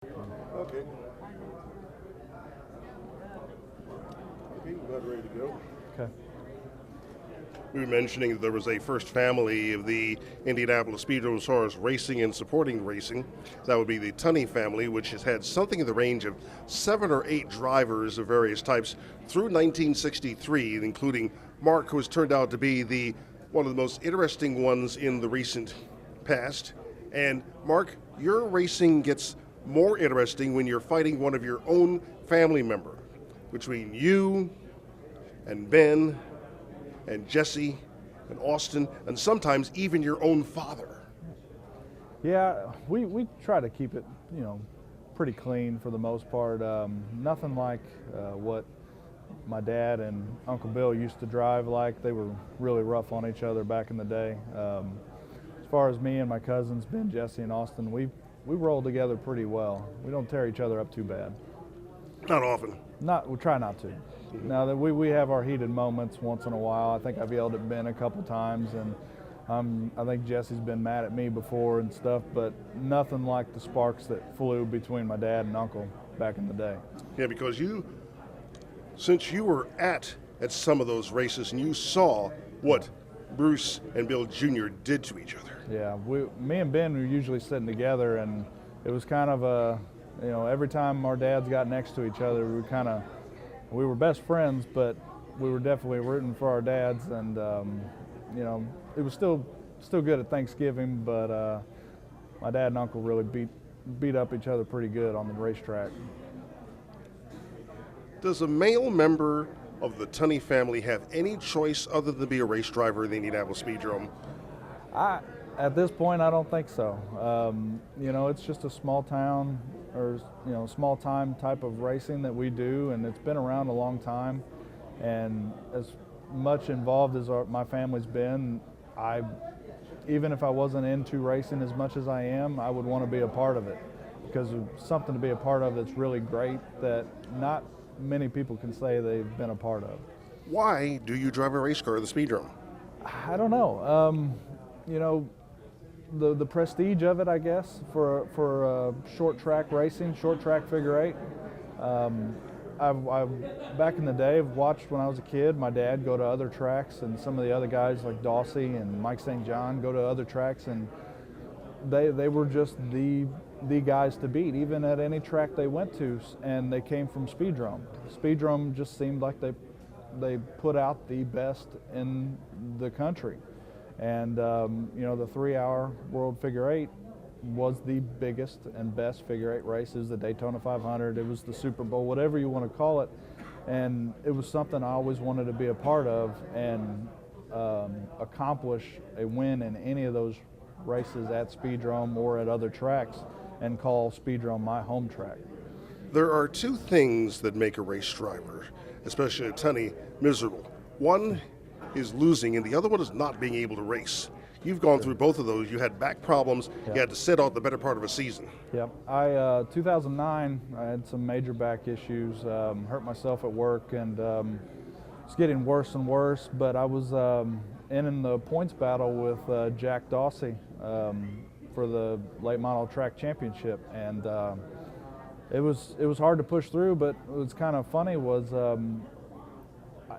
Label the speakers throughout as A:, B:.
A: Okay. Okay, we're about ready to go.
B: Okay.
A: We were mentioning that there was a first family of the Indianapolis Speedrome as far as racing and supporting racing. That would be the Tunny family, which has had something in the range of 7 or 8 drivers of various types through 1963, including Mark, who has turned out to be one of the most interesting ones in the recent past. And Mark, your racing gets more interesting when you're fighting one of your own family member. Between you and Ben and Jesse and Austin, and sometimes even your own father.
B: Yeah, we try to keep it, pretty clean for the most part. Nothing like what my dad and Uncle Bill used to drive like. They were really rough on each other back in the day. As far as me and my cousins, Ben, Jesse, and Austin, we roll together pretty well. We don't tear each other up too bad.
A: Not often.
B: We try not to. Now that we have our heated moments once in a while. I think I've yelled at Ben a couple times, and I think Jesse's been mad at me before and stuff, but nothing like the sparks that flew between my dad and Uncle back in the day.
A: Yeah, because since you were at some of those races and you saw what Bruce and Bill Jr. did to each other.
B: Yeah, me and Ben were usually sitting together, and it was kind of every time our dads got next to each other, we were best friends, but we were definitely rooting for our dads, and it was still good at Thanksgiving, but my dad and uncle really beat up each other pretty good on the racetrack.
A: Does a male member of the Tunny family have any choice other than to be a race driver in the Indianapolis Speedrome?
B: At this point, I don't think so. It's just a small town or small time type of racing that we do, and it's been around a long time. And as much involved as my family's been, even if I wasn't into racing as much as I am, I would want to be a part of it, because it's something to be a part of that's really great that not many people can say they've been a part of.
A: Why do you drive a race car at the Speedrome?
B: I don't know. The prestige of it, I guess, for short track racing, short track figure eight. I back in the day, I've watched when I was a kid my dad go to other tracks, and some of the other guys like Dawsey and Mike St. John go to other tracks, and they were just the guys to beat, even at any track they went to, and they came from Speedrome. Speedrome just seemed like they put out the best in the country. And, the 3-hour World Figure Eight was the biggest and best figure eight race. It was the Daytona 500, it was the Super Bowl, whatever you want to call it. And it was something I always wanted to be a part of and accomplish a win in any of those races at Speedrome or at other tracks, and call Speedrome my home track.
A: There are 2 things that make a race driver, especially a Tunny, miserable. One is losing, and the other one is not being able to race. You've gone through both of those. You had back problems.
B: Yep.
A: You had to sit out the better part of a season.
B: Yep. 2009, I had some major back issues, hurt myself at work, and it's getting worse and worse, but I was in the points battle with Jack Dawsey for the late model track championship, and it was hard to push through, but it was kind of funny was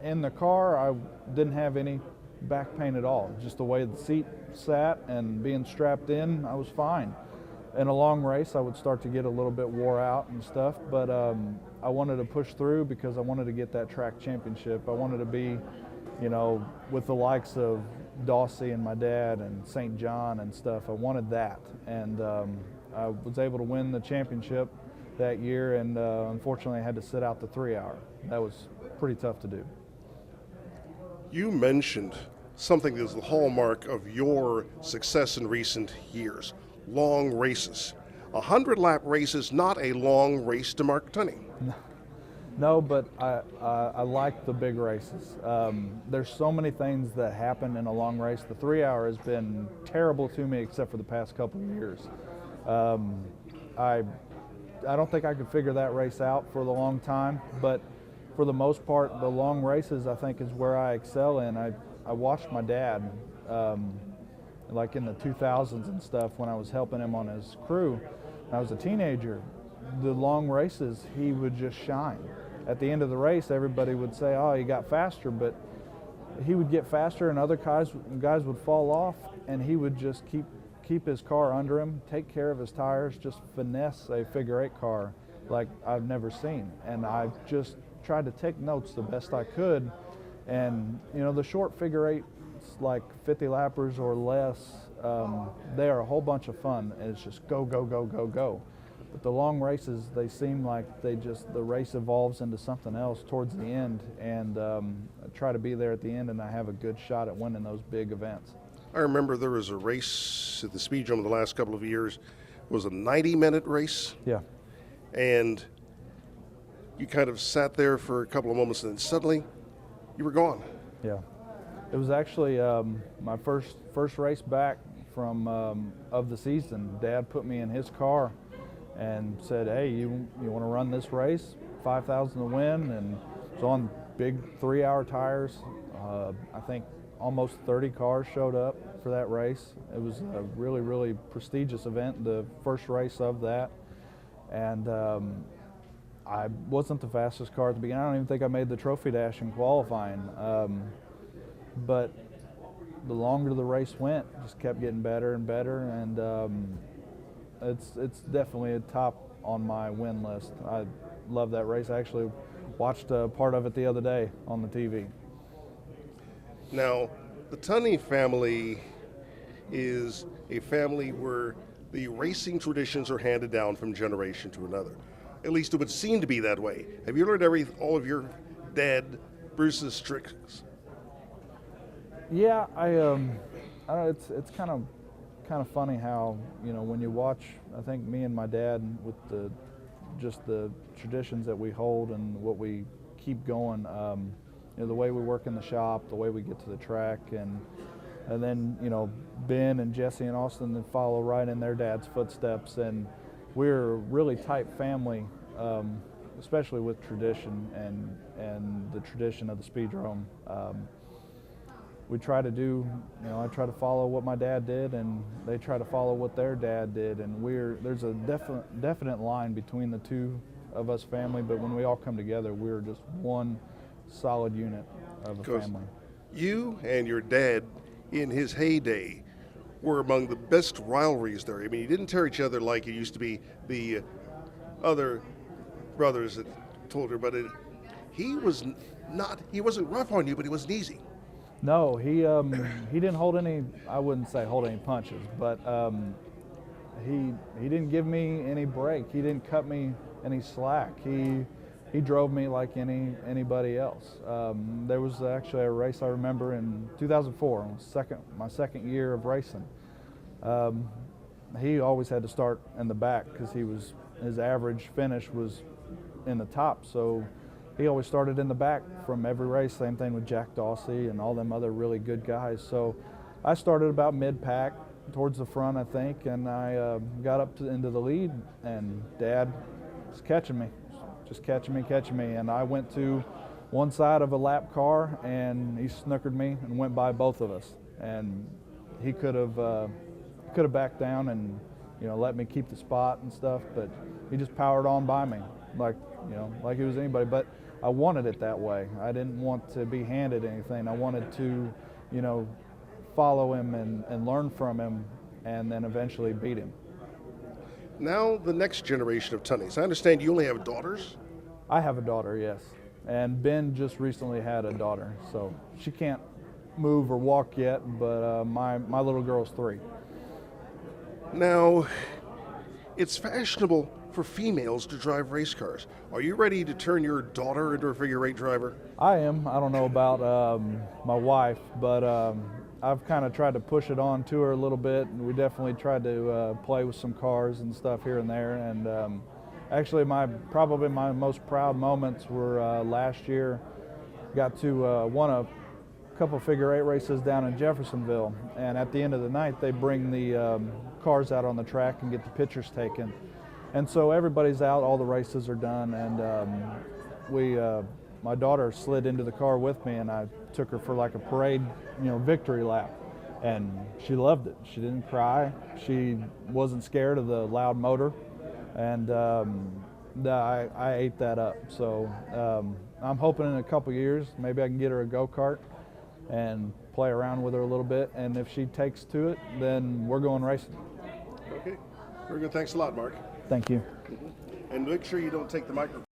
B: in the car, I didn't have any back pain at all. Just the way the seat sat and being strapped in, I was fine. In a long race, I would start to get a little bit wore out and stuff, but I wanted to push through because I wanted to get that track championship. I wanted to be, with the likes of Dawsey and my dad and St. John and stuff. I wanted that, and I was able to win the championship that year, and unfortunately I had to sit out the 3-hour. That was pretty tough to do.
A: You mentioned something that is the hallmark of your success in recent years: long races. 100-lap race is not a long race to Mark Tunny.
B: No, but I like the big races. There's so many things that happen in a long race. The 3-hour has been terrible to me, except for the past couple of years. I don't think I could figure that race out for the long time, but for the most part, the long races I think is where I excel in. I watched my dad, like in the 2000s and stuff, when I was helping him on his crew. I was a teenager. the long races, he would just shine. At the end of the race, everybody would say, oh, he got faster, but he would get faster and other guys would fall off, and he would just keep his car under him, take care of his tires, just finesse a figure-8 car like I've never seen. And I just tried to take notes the best I could. And, you know, the short figure-8s, like 50 lappers or less, they are a whole bunch of fun, and it's just go, go, go, go, go. But the long races, they seem like the race evolves into something else towards the end, and I try to be there at the end, and I have a good shot at winning those big events.
A: I remember there was a race at the Speedrome the last couple of years. It was a 90-minute race.
B: Yeah.
A: And you kind of sat there for a couple of moments, and then suddenly you were gone.
B: Yeah. It was actually my first race back from of the season. Dad put me in his car and said, hey, you want to run this race? 5,000 to win, and it was on big 3-hour tires. I think almost 30 cars showed up for that race. It was a really, really prestigious event, the first race of that. And I wasn't the fastest car at the beginning. I don't even think I made the trophy dash in qualifying. But the longer the race went, it just kept getting better and better, and it's definitely a top on my win list. I love that race. I actually watched a part of it the other day on the TV.
A: Now, the Tunny family is a family where the racing traditions are handed down from generation to another. At least it would seem to be that way. Have you learned all of your dad Bruce's tricks?
B: Yeah, I don't know, it's kind of funny how, you know, when you watch, I think me and my dad with the traditions that we hold and what we keep going, you know, the way we work in the shop, the way we get to the track, and then, you know, Ben and Jesse and Austin that follow right in their dad's footsteps, and we're a really tight family, especially with tradition and the tradition of the Speedrome. We try to do, you know, I try to follow what my dad did, and they try to follow what their dad did, and there's a definite line between the two of us family, but when we all come together, we're just one solid unit of a family.
A: You and your dad, in his heyday, were among the best rivalries there. I mean, you didn't tear each other like it used to be the other brothers that told her, but he wasn't rough on you, but he wasn't easy.
B: No, he didn't hold any, I wouldn't say hold any punches, but he didn't give me any break. He didn't cut me any slack. He drove me like anybody else. There was actually a race I remember in 2004, my second year of racing. He always had to start in the back because his average finish was in the top, so he always started in the back from every race. Same thing with Jack Dawsey and all them other really good guys. So I started about mid-pack, towards the front, I think, and I got up into the lead, and Dad was catching me, just catching me, and I went to one side of a lap car, and he snookered me and went by both of us. And he could have backed down and, you know, let me keep the spot and stuff, but he just powered on by me like he was anybody. But I wanted it that way. I didn't want to be handed anything. I wanted to, you know, follow him and learn from him, and then eventually beat him.
A: Now the next generation of Tunnys. I understand you only have daughters?
B: I have a daughter, yes. And Ben just recently had a daughter, so she can't move or walk yet, but my little girl's 3.
A: Now, it's fashionable for females to drive race cars. Are you ready to turn your daughter into a figure-8 driver?
B: I am. I don't know about my wife, but I've kind of tried to push it on to her a little bit, and we definitely tried to play with some cars and stuff here and there. And actually, probably my most proud moments were last year. Got to won a couple figure-8 races down in Jeffersonville, and at the end of the night, they bring the cars out on the track and get the pictures taken. And so everybody's out, all the races are done, and my daughter slid into the car with me, and I took her for like a parade, you know, victory lap, and she loved it. She didn't cry. She wasn't scared of the loud motor, and I ate that up. So I'm hoping in a couple years maybe I can get her a go-kart and play around with her a little bit, and if she takes to it, then we're going racing.
A: Okay, very good. Thanks a lot, Mark.
B: Thank you.
A: And make sure you don't take the microphone.